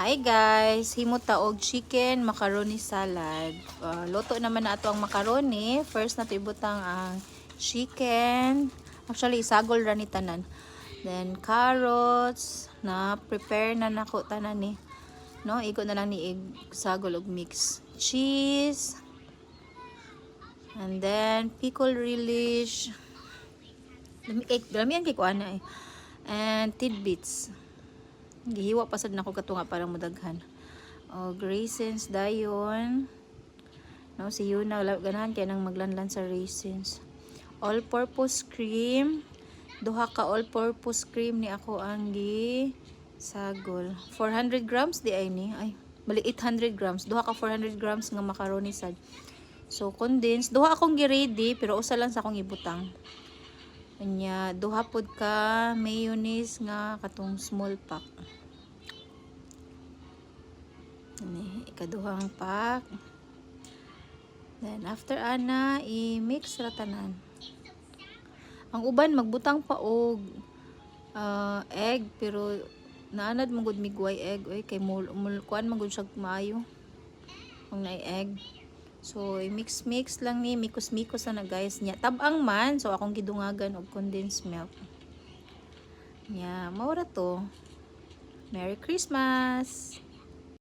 Hi guys, himota og chicken macaroni salad. Luto naman na ato ang macaroni. First na ibutang ang chicken. Actually isagol ra ni tanan. Then carrots na prepare na nako tanan ni. No, igo na lang ni isagol og mix. Cheese. And then pickle relish. Dami ang kay kuana eh. And tidbits. Gihiwa pasad na ko katunga para mudaghan. O raisins dayon. No, si Yuna ganahan kay nang maglanlan sa raisins. All-purpose cream. Duha ka all-purpose cream ni ako ang gi sagol. 400 grams di ay ni. Ay, bali 800 grams. Duha ka 400 grams nga macaroni sad. So condensed. Duha akong gi-ready pero usa lang sa akong ibutang. Anya, duha pod ka mayonnaise nga katong small pack. Ani, ikaduhang pack. Then after ana, i-mix ra tanan. Ang uban magbutang pa og egg pero naanad man gud migway egg oy kay kuan man gud siya maayo. Ang naay egg. So, i-mix lang ni, mikos-mikos na guys niya. Tabang man, so akong gidungagan og condensed milk. Nya, maura to. Merry Christmas!